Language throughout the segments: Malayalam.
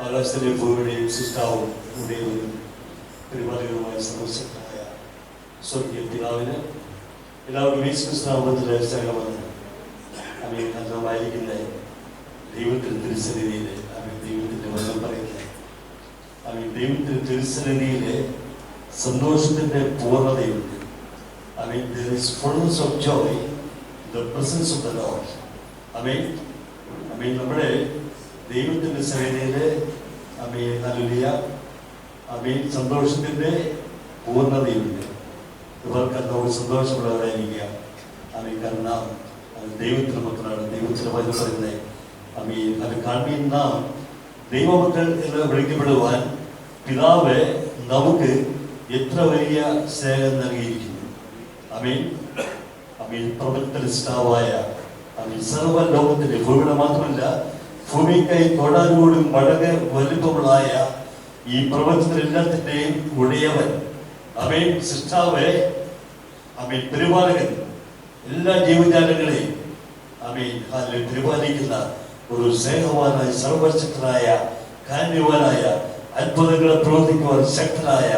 ആകാശത്തിലെ ഭൂമിയുടെയും സൃഷ്ടാവും ഉടയവനും പരിപാലികളുമായ സർവശക്തനായ സ്വർഗീയ പിതാവിന് എല്ലാവരും യേശുക്രിസ്തുനാമത്തിലെ സകലമെന്ന് നല്ലതായിരിക്കുന്ന ദൈവത്തിന്റെ തിരുസന്നിധിയിലെ ദൈവത്തിന്റെ വചനം പറയുന്നത് ദൈവത്തിന്റെ തിരുസന്നിധിയിലെ സന്തോഷത്തിന്റെ പൂർണ്ണതയുണ്ട്. There is fullness of joy in the presence of the Lord. നമ്മുടെ ദൈവത്തിന്റെ സന്നിധിയിലെ ഹല്ലേലൂയ സന്തോഷത്തിന്റെ പൂർണ്ണതയുണ്ട്. ഇവർക്ക് നമ്മൾ സന്തോഷമുള്ളവരായിരിക്കുക. കാരണം ദൈവത്തിന്റെ മക്കളാണ്. ദൈവത്തിന്റെ വചനം പറയുന്നത് അത് കാണുന്ന നാം ദൈവമക്കൾ എന്ന് വിളിക്കപ്പെടുവാൻ പിതാവ് നമുക്ക് എത്ര വലിയ സ്നേഹം നൽകിയിരിക്കുന്നു. പ്രപഞ്ചത്തിന്റെ സ്റ്റാവായ സർവ ലോകത്തിന്റെ ഭൂമിയുടെ മാത്രമല്ല ഭൂമിക്കായി തൊടാനോടും വളരെ വലുപ്പമുള്ളായ ഈ പ്രപഞ്ചത്തിലെല്ലാത്തിന്റെയും ഉടയവൻ സൃഷ്ടാവ് പരിപാലകൻ എല്ലാ ജീവജാലങ്ങളെയും പരിപാലിക്കുന്ന ഒരു സ്നേഹവാനായ സർവശക്തനായ കാന്യവാനായ അത്ഭുതങ്ങളെ പ്രവർത്തിക്കുവാൻ ശക്തനായ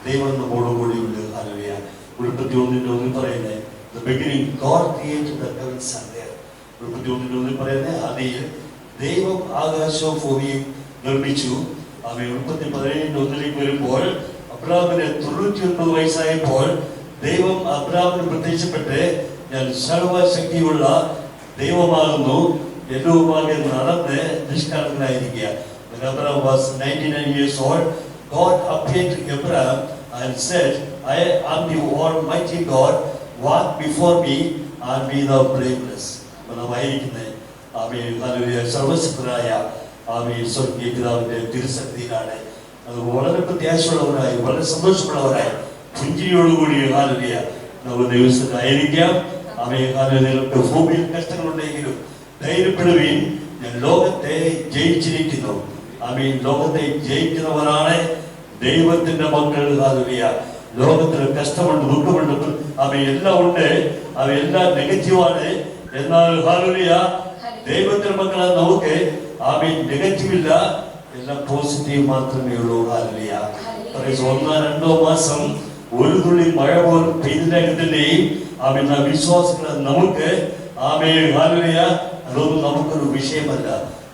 ദൈവം നമ്മോടുകൂടിയുണ്ട്. ഹല്ലേലൂയ. ഉൽപ്പത്തി 1:1 പറയുന്നത് The beginning God created the heavens and the earth. ഉൽപ്പത്തി 1:1 പറയുന്നത് ആദിയിൽ ദൈവം ആകാശവും ഭൂമിയും നിർമ്മിച്ചു. ഉൽപ്പത്തി 17:1 വരുമ്പോൾ അബ്രാഹാമിന് 99 വയസ്സായപ്പോൾ ദൈവം അബ്രാഹാമിന് പ്രത്യക്ഷപ്പെട്ട് ഞാൻ സർവശക്തിയുള്ള ദൈവമാകുന്നു, എല്ലുമാകെ നടന്ന് നിഷ്കളങ്കനായിരിക്കുക. When Abraham was 99 years old, God appeared to Abraham and said, I am the Almighty God, walk before me and be thou blameless. സർവശക്തനായ സ്വർഗീയ പിതാവിന്റെ തിരുസന്നിധിയിലാണ്. അത് വളരെ പ്രത്യാശയുള്ളവരായി വളരെ സന്തോഷമുള്ളവരായി പുഞ്ചിരിയോടുകൂടി ഹല്ലേലൂയ നമുക്ക് ദൈവസ്ഥനായിരിക്കാം. നിങ്ങൾക്ക് ഭൂമിയിൽ കഷ്ടങ്ങളുണ്ടെങ്കിലും ധൈര്യപ്പെടുവീൻ, ഞാൻ ലോകത്തെ ജയിച്ചിരിക്കുന്നു. ലോകത്തെ ജയിക്കുന്നവരാണ് ദൈവത്തിന്റെ മക്കൾ. ഹല്ലേലൂയ. ലോകത്തിന് കഷ്ടമുണ്ട്, ദുഃഖമുണ്ട്, എല്ലാം ഉണ്ട്, അവയെല്ലാം നെഗറ്റീവാണ്. എന്നാൽ ഹല്ലേലൂയ ദൈവത്തിന്റെ മക്കളെ നമുക്ക് നെഗറ്റീവ് ഇല്ല, എല്ലാം പോസിറ്റീവ് മാത്രമേ ഉള്ളൂ. ഹല്ലേലൂയ. 1-2 മാസം ഒരു തുള്ളി മഴ പോലും പെയ്തില്ലെങ്കിലും വിശ്വാസികളെ നമുക്ക് ഹല്ലേലൂയ അതൊന്നും നമുക്കൊരു വിഷയമല്ല.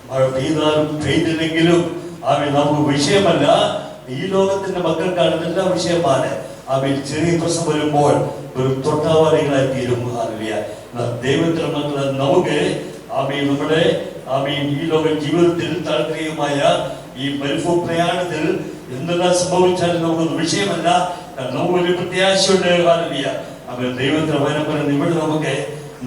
മഴ പെയ്താലും പെയ്തില്ലെങ്കിലും നമുക്ക് വിഷയമല്ല. ഈ ലോകത്തിന്റെ മക്കൾക്കാണ് ഇതെല്ലാം വിഷയമാണ്. ചെറിയ പ്രശ്നം വരുമ്പോൾ ഒരു തൊട്ടാവാരികളായി തീരും. ഹല്ലേലൂയ. ദൈവത്തിന്റെ മക്കളെ നമുക്ക് നമ്മുടെ ഈ ലോക ജീവിതത്തിൽ താൽപര്യമായ ഈ മരുഭൂ പ്രയാണത്തിൽ എന്തെല്ലാം സംഭവിച്ചാലും നമുക്കൊരു വിഷയമല്ല. നമുക്ക് വലിയ പ്രത്യാശയുണ്ട്. ഹല്ലേലൂയ. ദൈവത്തിന്റെ വചനം ഇവിടെ നമുക്ക്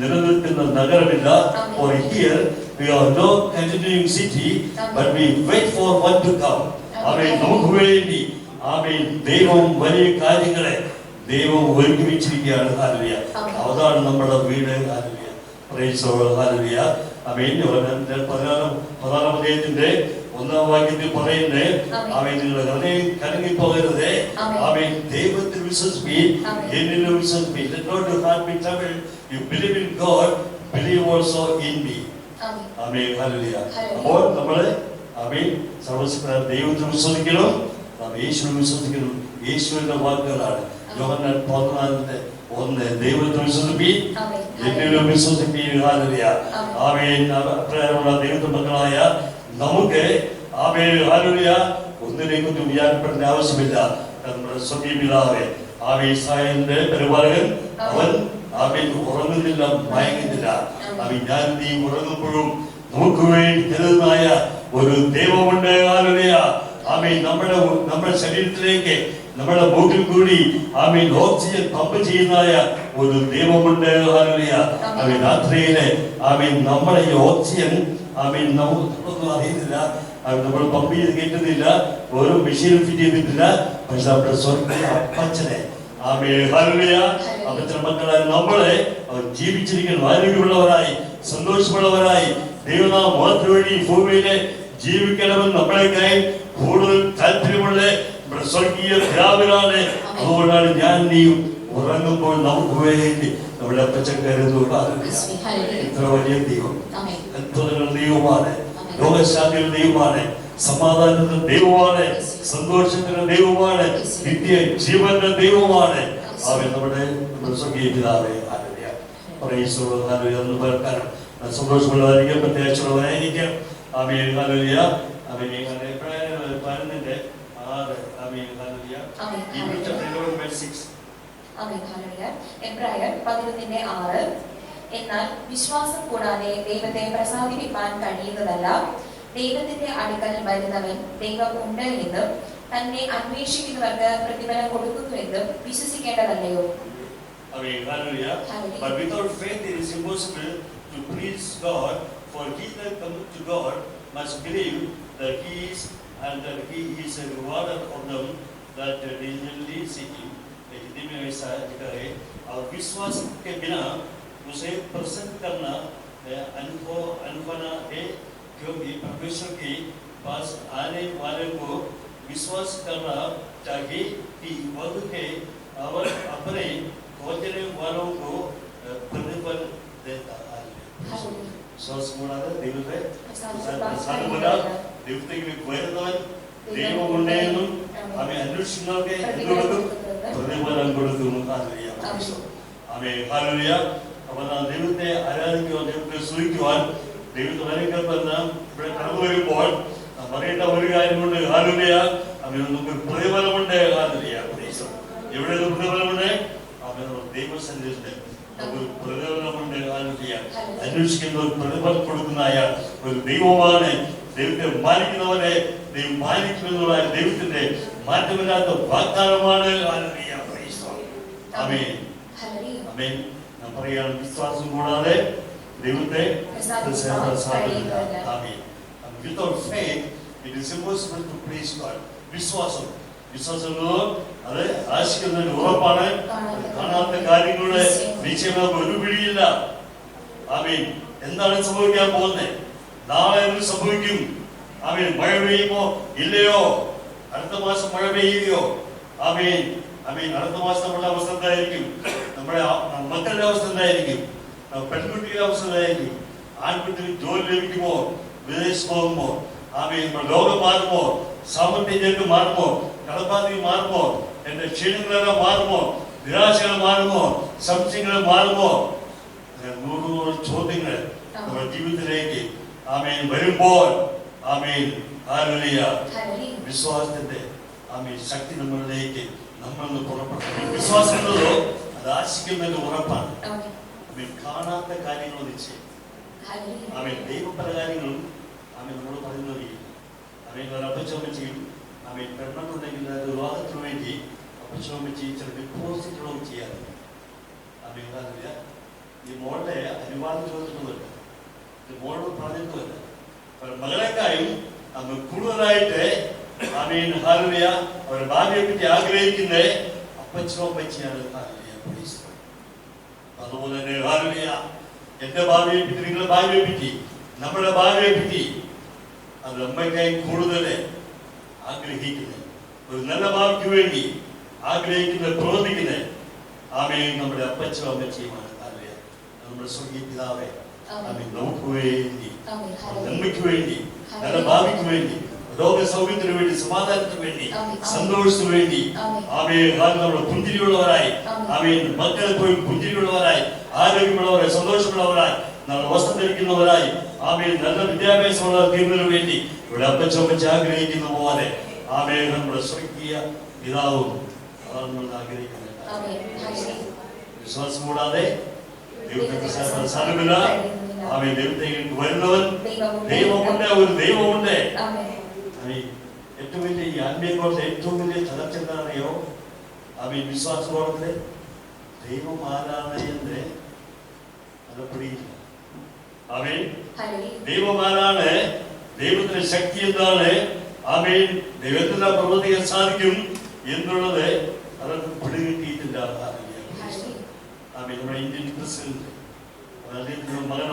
നിലനിൽക്കുന്ന നഗരമില്ല. For here we are no continuing city, but we wait for one to come. നമുക്ക് വേണ്ടി ദൈവം വലിയ കാര്യങ്ങളെ ദൈവം ഒരുക്കി വെച്ചിരിക്കുകയാണ്. ഹല്ലേലൂയ. അതാണ് നമ്മുടെ വീട്. Hallelujah. Praise the Lord. Hallelujah. 14-ാം അധ്യായത്തിന്റെ 1-ാം വാക്യത്തിൽ പറയുന്നത് നിങ്ങളുടെ ഹൃദയം കലങ്ങിപ്പോകരുത്. ദൈവത്തിൽ വിശ്വസിപ്പീൻ, എന്നിലും വിശ്വസിപ്പീൻ. Let not your heart be troubled. You believe in God, believe also in me. Hallelujah. അപ്പോൾ നമ്മള് സർവശക്തനായ ദൈവത്തിൽ വിശ്വസിക്കണം, നാം യേശുവിൽ വിശ്വസിക്കണം. യേശുവിന്റെ വാക്കുകളാണ്. യോഹന്നാൻ 14:1 ദൈവത്തിൽ വിശ്വസിപ്പീൻ, എന്നിലും വിശ്വസിപ്പീൻ. ഹല്ലേലൂയ. അപ്രകാരമുള്ള ദൈവത്തിന്റെ മക്കളായ നമുക്ക് ഹല്ലേലൂയ ഒന്നിനെക്കുറിച്ചും വിചാരപ്പെടേണ്ട ആവശ്യമില്ല. നമ്മുടെ സ്വർഗീയ പിതാവേ ഇസ്രായേലിന്റെ പരിപാലകൻ അവൻ ഉറങ്ങുന്നില്ല, മയങ്ങുന്നില്ല. ഞാൻ നീ ഉറങ്ങുമ്പോഴും നമുക്ക് വേണ്ടി കരുതുന്നതായ ഒരു ദൈവമുണ്ട്. ഹല്ലേലൂയ. നമ്മുടെ ശരീരത്തിലേക്ക് നമ്മുടെ മൂക്കിൽ കൂടി ഓക്സിജൻ പമ്പ് ചെയ്യുന്നതായ ഒരു ദൈവമുണ്ട്. ഹല്ലേലൂയ. രാത്രിയിലെ നമ്മുടെ ഈ ഓക്സിജൻ നമുക്കൊന്നും അറിയുന്നില്ല, നമ്മൾ പമ്പ് ചെയ്ത് കയറ്റുന്നില്ല, ഓരോ മെഷീനും ഫിറ്റ് ചെയ്തിട്ടില്ല. പക്ഷെ നമ്മുടെ സ്വർഗീയ അപ്പച്ചനെ ആമേൻ ഹല്ലേലൂയ. അപ്പച്ചൻ മക്കളെ നമ്മളെ അവർ ജീവിച്ചിരിക്കുന്ന ആരോഗ്യമുള്ളവരായി സന്തോഷമുള്ളവരായി ദൈവനാമം മാത്രം വേണ്ടി ഭൂമിയിലെ ജീവിക്കണമെന്ന് നമ്മളെക്കായി കൂടുതൽ താല്പര്യമുള്ള നമ്മുടെ സ്വർഗീയ പിതാവിനാണ്. അതുകൊണ്ടാണ് ഞാൻ നീയും ഉറങ്ങുമ്പോൾ നമുക്ക് വേണ്ടി നമ്മുടെ അപ്പച്ചൻ കരുതുക. ഇത്ര വലിയ ദൈവം, അത്ഭുതങ്ങളുടെ ദൈവമാണ്, രോഗശാന്തിയുടെ ദൈവമാണ്, സമാധാനത്തിന്റെ ദൈവമാണ്, സന്തോഷത്തിന്റെ ദൈവമാണ്, നിത്യ ജീവന്റെ ദൈവമാണ്. അവൻ നമ്മുടെ സ്വർഗീയ പിതാവെ പറയും സന്തോഷമുള്ളതായിരിക്കും, പ്രത്യേകിച്ചുള്ളതായിരിക്കും. Amen hallelujah. ആമേൻ. പതിനൊന്നിന്റെ 6. Amen hallelujah. എബ്രായർ 11:6. എന്നാൽ വിശ്വാസം കൂടാതെ ദൈവത്തെ പ്രസാദിപ്പിക്കാൻ കഴിയുന്നതല്ല. ദൈവത്തിന്റെ അടുക്കൽ വരുന്നവൻ ദൈവം ഉണ്ട് എന്നും തന്നെ അന്വേഷിക്കുന്നവർക്ക് പ്രതിഫലം കൊടുക്കുന്നുവെന്നും വിശ്വസിക്കേണ്ടതല്ലയോ? But without faith it is impossible to please God, for he that cometh to God must believe that he is, and that he is a rewarder of them that diligently seek him. Hindi में ऐसा लिखा है, और विश्वास के बिना उसे प्रसन्न करना अनबना है, क्योंकि परमेश्वर के पास आने वाले को विश्वास करना चाहिए कि वह के और अपने खोजने वालों को प्रतिफल देता है. विश्वास കൂടാതെ ദൈവത്തെ സാധുവല്ല, ദൈവത്തേക്ക് വരുന്നവൻ ദൈവമുണ്ടെന്നും അവൻ അന്വേഷിക്കുന്നവർക്ക് പ്രതിഫലം കൊടുക്കും. Amen hallelujah. അപ്പോൾ നാം ദൈവത്തെ ആരാധിക്കുവാൻ, ദൈവത്തെ സ്തുതിക്കുവാൻ, ദൈവത്തെ വരയ്ക്കപ്പെടുന്ന ഇവിടെ കടന്നു വരുമ്പോൾ പറയേണ്ട ഒരു കാര്യമുണ്ട്. ഹല്ലേലൂയ. അവൻ നമുക്ക് പ്രതിഫലമുണ്ട്. ഹല്ലേലൂയ. എവിടെ പ്രതിഫലമുണ്ട്? അവൻ ദൈവസന്നിധിയുണ്ട്, നമുക്ക് പ്രതിഫലമുണ്ട്. ഹല്ലേലൂയ. അന്വേഷിക്കുന്നവർ പ്രതിഫലം കൊടുക്കുന്ന ഒരു ദൈവമാണ്. ദൈവത്തെ മാനിക്കുന്നവരെ ദൈവം മാനിക്കുമെന്നുള്ള ദൈവത്തിന്റെ മാറ്റമില്ലാത്ത വാഗ്ദാനമാണ്. ഹല്ലേലൂയ. ആമേൻ ആമേൻ. നാം പറയുകയാണ്, വിശ്വാസം കൂടാതെ ദൈവത്തെ സാധിക്കില്ല. ആമേൻ. Without faith it is impossible to please God. വിശ്വാസം അത് ആശിക്കുന്നതിന് ഉറപ്പാണ്. കാണാത്ത കാര്യങ്ങളുടെ നിശ്ചയം ഒരു പിടിയില്ല. ആമേൻ. എന്താണ് സംഭവിക്കാൻ പോകുന്നത്? നാളെ എന്ത് സംഭവിക്കും? ആമേൻ. മഴ പെയ്യുമോ ഇല്ലയോ? അടുത്ത മാസം മഴ പെയ്യുകയോ? ആമേൻ ആമേൻ. അടുത്ത മാസം നമ്മുടെ അവസ്ഥ എന്തായിരിക്കും? നമ്മുടെ മക്കളുടെ അവസ്ഥ എന്തായിരിക്കും? പെൺകുട്ടിയുടെ അവസ്ഥ എന്തായിരിക്കും? ആൺകുട്ടിക്ക് ജോലി ലഭിക്കുമോ? വിദേശത്ത് പോകുമ്പോ ആമേൻ. ലോകം മാറുമോ? സാമ്പത്തിക മാറുമോ? കടബാധ്യത മാറുമോ? എന്റെ ക്ഷീണങ്ങളെല്ലാം മാറുമോ? നിരാശകൾ മാറുമോ? സംശയങ്ങൾ മാറുമോ? 100 ചോദ്യങ്ങൾ നമ്മുടെ ജീവിതത്തിലേക്ക് ആമേൻ വരുമ്പോൾ ആമേൻ ഹല്ലേലൂയ. വിശ്വാസത്തിന്റെ ആമേൻ ശക്തി നമ്മളിലേക്ക് നമ്മൾ പുറപ്പെടും. വിശ്വാസം എന്നത് അത് ആശിക്കുന്നതിന്റെ ഉറപ്പാണ്. കാണാത്ത കാര്യങ്ങൾ നിശ്ചയം. ആമേൻ. ദൈവപര കാര്യങ്ങളും ആമേൻ നമ്മൾ പറയുന്നത് ആമേൻ. അപ്പച്ചോമ്മച്ചിയും ആമേൻ പെണ്ണുണ്ടെങ്കിൽ അത് വിവാഹത്തിന് വേണ്ടി അപ്പച്ചോമ്മച്ചി ചില ഡിപ്പോസിറ്റുകളും ചെയ്യാറുണ്ട്. Amen hallelujah. ഈ മോളുടെ അനുവാദം ചോദിച്ചിട്ടുമില്ല, മോളോട് പറഞ്ഞിട്ടുമില്ല. മകളെക്കായും നമ്മൾ കൂടുതലായിട്ട് ആമേൻ ഹല്ലേലൂയ അവരുടെ ഭാവിയെ പറ്റി ആഗ്രഹിക്കുന്ന അപ്പച്ചോമ്മച്ചിയാണ്. ഹല്ലേലൂയ. അതുപോലെ തന്നെ ഹല്ലേലൂയ എന്റെ ഭാവിയെ പറ്റി, നിങ്ങളുടെ ഭാവിയെ പറ്റി, നമ്മുടെ ഭാവിയെ പറ്റി അത് അമ്മയ്ക്കായി കൂടുതൽ ആഗ്രഹിക്കുന്നത്, ഒരു നല്ല ഭാവിക്ക് വേണ്ടി ആഗ്രഹിക്കുന്ന പ്രവർത്തിക്കുന്ന ആമേൻ നമ്മുടെ അപ്പച്ചോ അമ്മച്ചിയുമാണ്. നമ്മുടെ സ്വർഗീയ പിതാവേ നമുക്ക് വേണ്ടി, നന്മയ്ക്ക് വേണ്ടി, നല്ല ഭാവിക്ക് വേണ്ടി, രോഗ സൗഖ്യത്തിന് വേണ്ടി, സമാധാനത്തിന് വേണ്ടി, സന്തോഷത്തിന് വേണ്ടി ആമേൻ നമ്മുടെ പുഞ്ചിരിയുള്ളവരായി, ആമേൻ മക്കളെ പോയി പുഞ്ചിരിയുള്ളവരായി, ആരോഗ്യമുള്ളവരായി, സന്തോഷമുള്ളവരായി, നമ്മൾ വസ്ത്രം ധരിക്കുന്നവരായി, ആമേൻ നല്ല വിദ്യാഭ്യാസമുള്ള തീർന്നതിനു വേണ്ടി ഇവിടെ അപ്പച്ചമ്മച്ച് ആഗ്രഹിക്കുന്ന പോലെ ആമേൻ നമ്മുടെ സ്വർഗീയ പിതാവും അതാണ് നമ്മൾ ആഗ്രഹിക്കുന്നത്. വിശ്വാസം കൂടാതെ ദൈവത്തെ സാധനമില്ല. ആമേൻ. ദൈവത്തേക്ക് വരുന്നവൻ ദൈവമുണ്ട്, ഒരു ദൈവമുണ്ട്. ഏറ്റവും വലിയ ഈ ആത്മീയങ്ങളുടെ ഏറ്റവും വലിയ ചർച്ച എന്താണെന്നറിയോ? ആമേൻ. വിശ്വാസത്തോടെ ദൈവം ആരാണ് എന്ന് അത് പിടിയില്ല. ആമേൻ. ദൈവം ആരാണ്, ദൈവത്തിന്റെ ശക്തി എന്താണ്, ആമേൻ ദൈവത്തിന്റെ പ്രവർത്തിക്കാൻ സാധിക്കും എന്നുള്ളത് അത് പലർക്കും പിടികിട്ടിയിട്ടില്ല. നമ്മുടെ ഇന്ത്യൻ പ്രസിഡന്റ്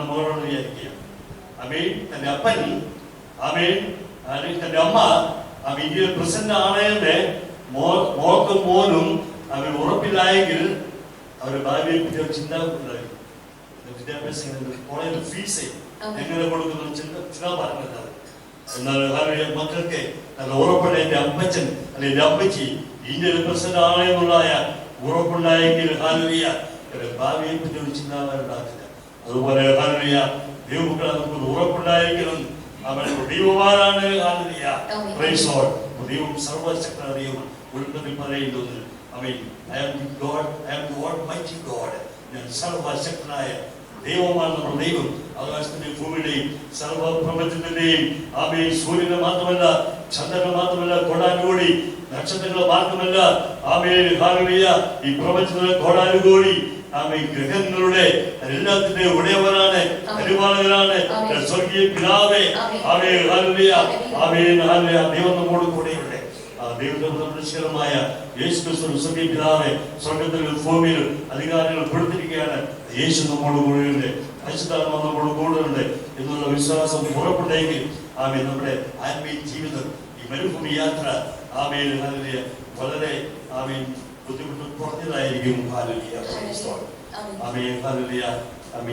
മകളോട് വിചാരിക്കുക. തന്റെ അപ്പൻ തന്റെ അമ്മ ഇന്ത്യൻ പ്രസിഡന്റ് ആണെന്ന് മോൾക്കും മോനും അവർ ഉറപ്പില്ലായെങ്കിൽ അവരുടെ ഭാവിയെ പറ്റി ഒരു ചിന്ത ഉണ്ടായി. വിദ്യാഭ്യാസം കോളേജിൽ ഫീസ് എങ്ങനെ കൊടുക്കുന്ന ചിന്ത പറഞ്ഞത്. എന്നാൽ മക്കൾക്ക് നല്ല ഉറപ്പുള്ള എന്റെ അപ്പച്ചൻ അല്ലെ എന്റെ അപ്പച്ചി ഇന്ത്യൻ പ്രസിഡന്റ് ആണെന്നുള്ള ഉറപ്പുണ്ടായെങ്കിൽ ഭാവിയെ പറ്റി ഒരു ചിന്താവാനുണ്ടാക്കില്ല. അതുപോലെ ദൈവമക്കളെ നമുക്ക് ഉറപ്പുണ്ടായിരിക്കണം. അവൻ ദൈവമാരാണ്. ദൈവം സർവശക്തനായ ദൈവം. ഉൽപ്പത്തിൽ പറയുന്നത് ഞാൻ സർവശക്തനായ ദൈവമാണ്. നമ്മുടെ ദൈവം ആകാശത്തിന്റെയും ഭൂമിയുടെയും സർവപ്രപഞ്ചത്തിന്റെയും സൂര്യനെ മാത്രമല്ല, ചന്ദ്രനെ മാത്രമല്ല, കോടാനുകോടി നക്ഷത്രങ്ങളെ മാത്രമല്ല, ഈ പ്രപഞ്ചത്തിലെ കോടാനുകോടി ഗ്രഹങ്ങളുടെ എല്ലാത്തിന്റെയും ഉടയവനാണ്, പരിപാലകനാണ്, സ്വർഗീയ പിതാവേ. ദൈവം നമ്മോട് കൂടെയുണ്ട്. ദൈവമായ യേശു ക്രിസ്തു സ്വർഗീയ പിതാവേ, സ്വർഗത്തിലും ഭൂമിയിലും അധികാരങ്ങൾ കൊടുത്തിരിക്കുകയാണ്. യേശു നമ്മോട് കൂടെയുണ്ട്, പരിശുദ്ധാത്മാവ് നമ്മോട് കൂടെയുണ്ട് എന്നുള്ള വിശ്വാസം ഉറപ്പുണ്ടെങ്കിൽ നമ്മുടെ ആത്മീയ ജീവിതം, ഈ മരുഭൂമി യാത്ര വളരെ ബുദ്ധിമുട്ട് കുറഞ്ഞതായിരിക്കും.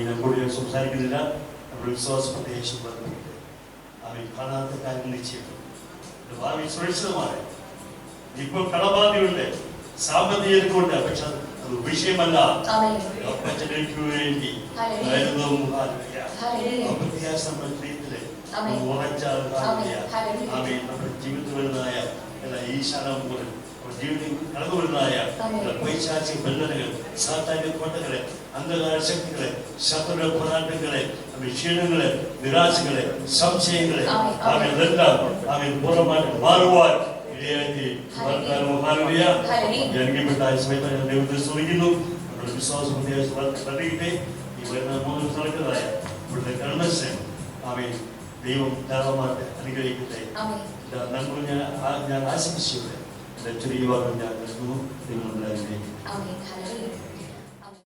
ഞാൻ കൂടുതൽ സംസാരിക്കുന്നില്ല. നമ്മുടെ വിശ്വാസ പ്രദേശം കാണാത്ത കാര്യങ്ങൾ നിശ്ചയിക്കും. ഭാവി സുരക്ഷിതമാണ്. ഇപ്പോൾ കടബാധ്യതയുണ്ട്, സാമ്പത്തികതയുണ്ട്, പക്ഷെ അത് വിഷയമല്ല. വേണ്ടി നമ്മുടെ ജീവിതത്തിൽ വരുന്നതായ ഈശാനം പോലും ജീവിതത്തിൽ കടന്നു വരുന്നതായ പൈശാചിക ബന്ധനങ്ങൾ, സാത്താന്യ കോട്ടകളെ, അന്ധകാര ശക്തികളെ, ശത്രുവിന്റെ പോരാട്ടങ്ങളെ, ക്ഷീണങ്ങളെ, നിരാശകളെ, സംശയങ്ങളെ അതെല്ലാം പൂർണ്ണമായിട്ട് മാറുവാൻ ഇടയാക്കി ജനകീയപ്പെട്ട സമയത്ത് ദൈവത്തെ സ്തുതിക്കുന്നു. നമ്മുടെ വിശ്വാസം വർദ്ധിക്കട്ടെ. ഈ വരുന്ന 3 ദിവസം നടക്കുന്നതായ ഇവിടുത്തെ കൺവെൻഷൻ ദൈവം ധാരാളമായിട്ട് അനുഗ്രഹിക്കട്ടെ. ഞാൻ ആശംസിച്ചൂടെ ചെറിയ വാർത്ത ഞാൻ നൽകുന്നു. നിങ്ങൾ